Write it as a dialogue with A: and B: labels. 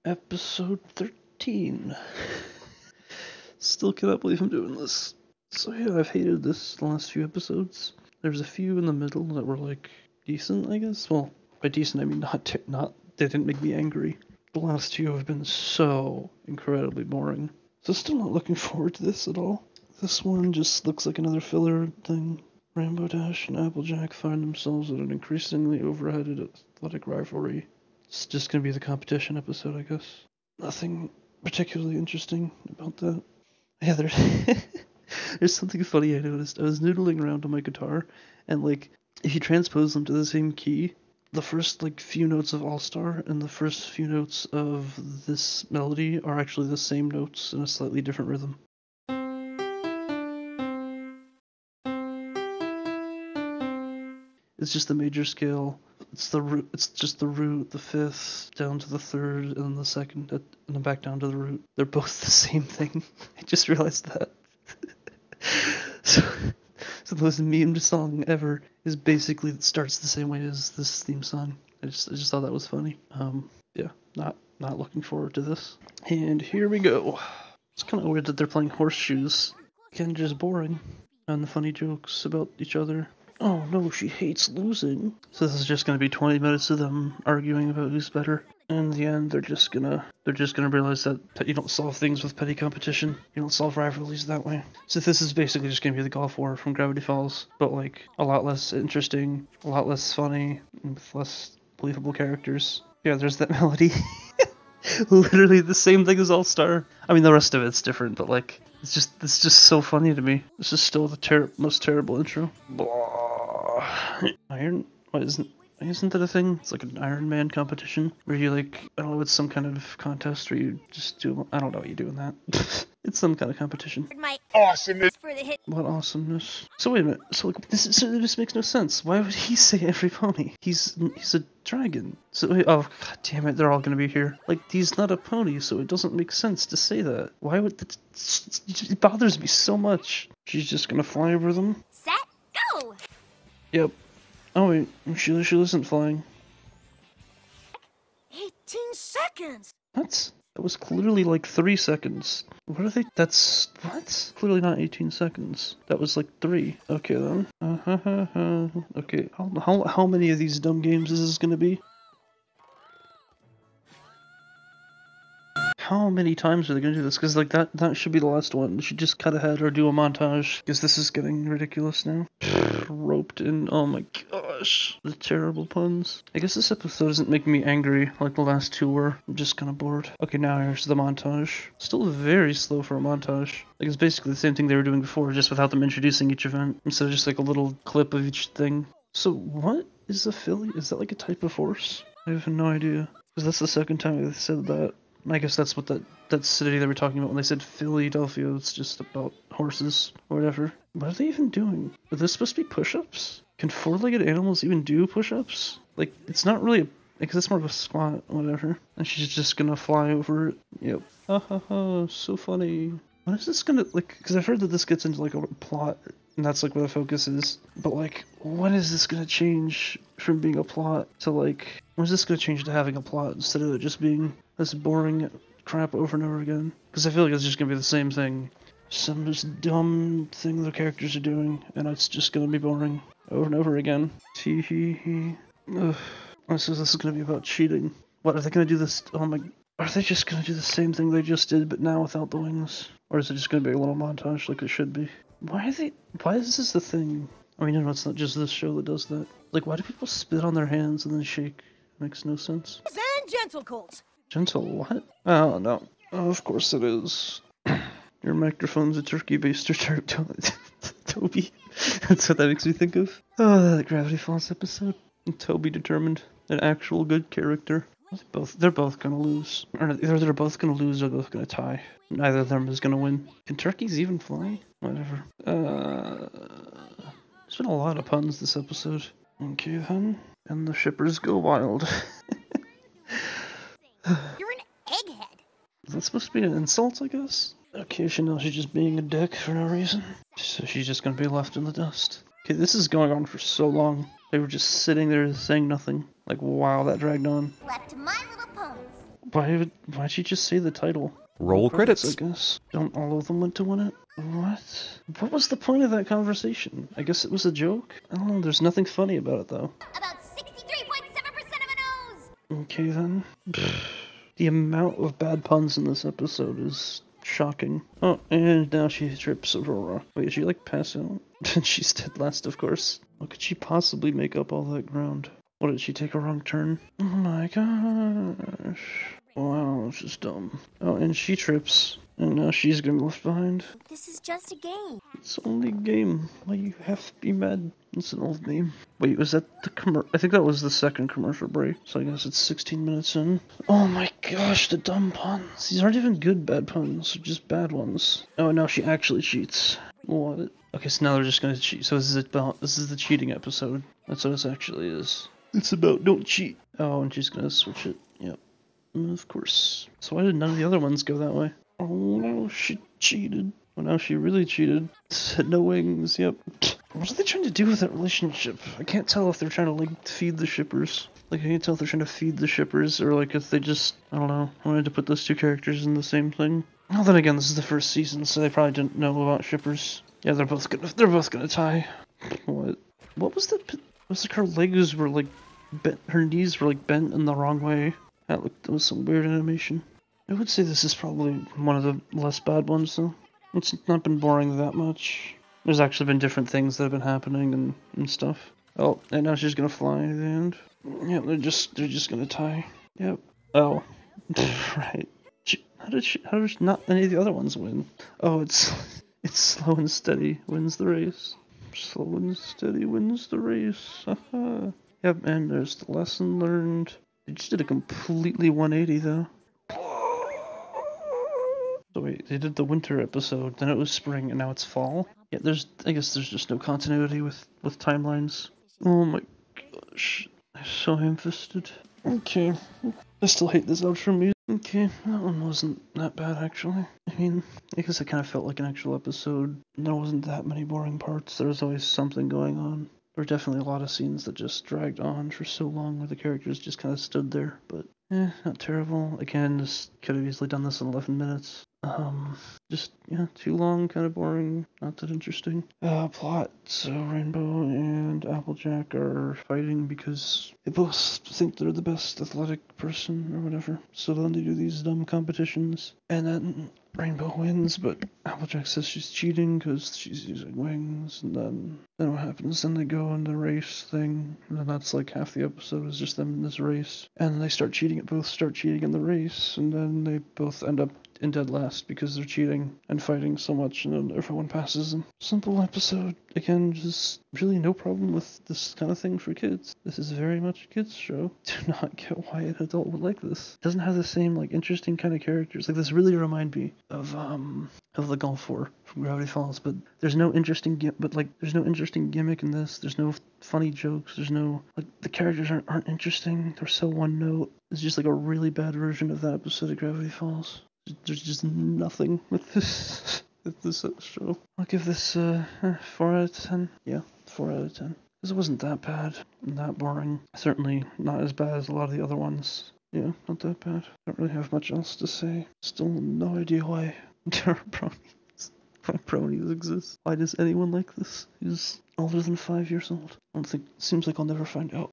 A: Episode 13. Still cannot believe I'm doing this. So yeah, I've hated this the last few episodes. There's a few in the middle that were like decent, I guess. Well, by decent I mean not they didn't make me angry. The last two have been so incredibly boring. So still not looking forward to this at all. This one just looks like another filler thing. Rainbow Dash and Applejack find themselves at an increasingly overheated athletic rivalry. It's just gonna be the competition episode, I guess. Nothing particularly interesting about that. Yeah, there's something funny I noticed. I was noodling around on my guitar, and like, if you transpose them to the same key, the first like few notes of All Star and the first few notes of this melody are actually the same notes in a slightly different rhythm. It's just the major scale. It's the root. It's just the root, the fifth, down to the third, and then the second, and then back down to the root. They're both the same thing. I just realized that. so the most memed song ever is basically it starts the same way as this theme song. I just thought that was funny. Yeah, not looking forward to this. And here we go. It's kind of weird that they're playing horseshoes. Again, just boring. And the funny jokes about each other. Oh no, she hates losing. So this is just gonna be 20 minutes of them arguing about who's better. In the end, they're just gonna realize that you don't solve things with petty competition. You don't solve rivalries that way. So this is basically just gonna be the Gulf War from Gravity Falls, but like a lot less interesting, a lot less funny, and with less believable characters. Yeah, there's that melody. Literally the same thing as All Star. I mean, the rest of it's different, but like it's just so funny to me. This is still the most terrible intro. Blah. Iron? What isn't that a thing? It's like an Iron Man competition where you like, I don't know, it's some kind of contest where you just do, I don't know what you do in that. It's some kind of competition.
B: My awesomeness for the hit.
A: What awesomeness? So wait a minute. So like, this makes no sense. Why would he say every pony? He's a dragon. So oh god damn it, they're all gonna be here. Like he's not a pony, so it doesn't make sense to say that. Why would that? It bothers me so much. She's just gonna fly over them.
B: Set, go.
A: Yep. Oh wait, she isn't flying.
B: 18 seconds.
A: What? That was clearly like 3 seconds. What are they? That's what? Clearly not 18 seconds. That was like 3. Okay then. Okay. How many of these dumb games is this gonna be? How many times are they gonna do this? Because like that should be the last one. They should just cut ahead or do a montage. Because this is getting ridiculous now. Roped in. Oh my gosh. The terrible puns. I guess this episode isn't making me angry like the last two were. I'm just kind of bored. Okay, now here's the montage. Still very slow for a montage. Like it's basically the same thing they were doing before, just without them introducing each event. Instead of just like a little clip of each thing. So what is a filly? Is that like a type of horse? I have no idea. Because that's the second time they said that. I guess that's what that city they were talking about when they said Philadelphia. It's just about horses or whatever. What are they even doing? Are this supposed to be push-ups? Can four-legged animals even do push-ups? Like, it's not really because it's more of a squat or whatever. And she's just gonna fly over it. Yep. Ha ha ha, so funny. When is this gonna, like, because I've heard that this gets into, like, a plot, and that's, like, where the focus is. But, like, when is this gonna change from being a plot to, like, when is this gonna change to having a plot instead of it just being this boring crap over and over again? Because I feel like it's just gonna be the same thing. Some just dumb thing the characters are doing, and it's just gonna be boring over and over again. Tee hee hee. Ugh. This is gonna be about cheating. What, are they gonna do this? Oh my... Are they just gonna do the same thing they just did, but now without the wings? Or is it just gonna be a little montage like it should be? Why is this the thing? I mean, no, it's not just this show that does that. Like, why do people spit on their hands and then shake? It makes no sense.
B: And gentle colts.
A: Gentle what? Oh, no. Oh, of course it is. Your microphone's a turkey baster, Toby. That's what that makes me think of. Oh, that Gravity Falls episode. And Toby determined an actual good character. They're both gonna lose. Or either they're both gonna lose or they're both gonna tie. Neither of them is gonna win. Can turkeys even fly? Whatever. There's been a lot of puns this episode. Okay then. And the shippers go wild.
B: You're an egghead.
A: That's supposed to be an insult, I guess? Okay, Chanel, she's just being a dick for no reason. So she's just gonna be left in the dust. Okay, this is going on for so long. They were just sitting there saying nothing. Like, wow, that dragged on.
B: Left to my little ponies.
A: Why'd she just say the title?
C: Roll credits.
A: I guess. Don't all of them want to win it? What? What was the point of that conversation? I guess it was a joke? I don't know, there's nothing funny about it though.
B: About 63.7% of a nose.
A: Okay then. The amount of bad puns in this episode is shocking. Oh, and now she trips Aurora. Wait, is she like pass out? She's dead last, of course. How could she possibly make up all that ground? What, did she take a wrong turn? Oh my gosh. Wow, this is dumb. Oh, and she trips. And now she's gonna be left behind.
B: This is just a game.
A: It's only a game. Why you have to be mad? It's an old meme. Wait, was that the I think that was the second commercial break. So I guess it's 16 minutes in. Oh my gosh, the dumb puns. These aren't even good bad puns, they're just bad ones. Oh, now she actually cheats. What? Okay, so now they're just gonna cheat. So this is the cheating episode. That's what this actually is. It's about don't cheat. Oh, and she's gonna switch it. Yep. Of course. So why did none of the other ones go that way? Oh no, she cheated. Oh no, she really cheated. No wings, yep. What are they trying to do with that relationship? I can't tell if they're trying to, like, feed the shippers. Like, I can't tell if they're trying to feed the shippers, or, like, if they just, I don't know, wanted to put those two characters in the same thing. Well, then again, this is the first season, so they probably didn't know about shippers. Yeah, they're both gonna tie. What? What was that? Was like her legs were, like, bent, her knees were, like, bent in the wrong way. That was some weird animation. I would say this is probably one of the less bad ones, though. It's not been boring that much. There's actually been different things that have been happening and stuff. Oh, and now she's gonna fly at the end. Yeah, they're just gonna tie. Yep. Oh, right. How did not any of the other ones win? Oh, it's slow and steady wins the race. Slow and steady wins the race. Haha. Yep, and there's the lesson learned. They just did a completely 180 though. So wait, they did the winter episode, then it was spring, and now it's fall? Yeah, I guess there's just no continuity with timelines. Oh my gosh, I'm so ham-fisted. Okay, I still hate this outro music. Okay, that one wasn't that bad actually. I mean, I guess it kind of felt like an actual episode. There wasn't that many boring parts, there was always something going on. There were definitely a lot of scenes that just dragged on for so long where the characters just kind of stood there, but not terrible. Again, just could have easily done this in 11 minutes. Just, yeah, too long, kind of boring, not that interesting. Plot. So Rainbow and Applejack are fighting because they both think they're the best athletic person or whatever. So then they do these dumb competitions, and then Rainbow wins, but Applejack says she's cheating because she's using wings, and then what happens? Then they go in the race thing, and then that's like half the episode is just them in this race, and they start cheating in the race, and then they both end up in dead last because they're cheating and fighting so much, and then everyone passes them. Simple episode. Again, just really no problem with this kind of thing for kids. This is very much a kids show. Do not get why an adult would like this. It doesn't have the same, like, interesting kind of characters. Like, this really remind me of the Golf War from Gravity Falls, but there's no interesting gimmick in this. There's no funny jokes. There's no, like, the characters aren't interesting. They're so one note. It's just like a really bad version of that episode of Gravity Falls. There's just nothing with this show. I'll give this 4 out of 10. Yeah, 4 out of 10. Because it wasn't that bad and that boring. Certainly not as bad as a lot of the other ones. Yeah, not that bad. Don't really have much else to say. Still no idea why there are bronies. Why bronies exist. Why does anyone like this? He's older than 5 years old. Seems like I'll never find out.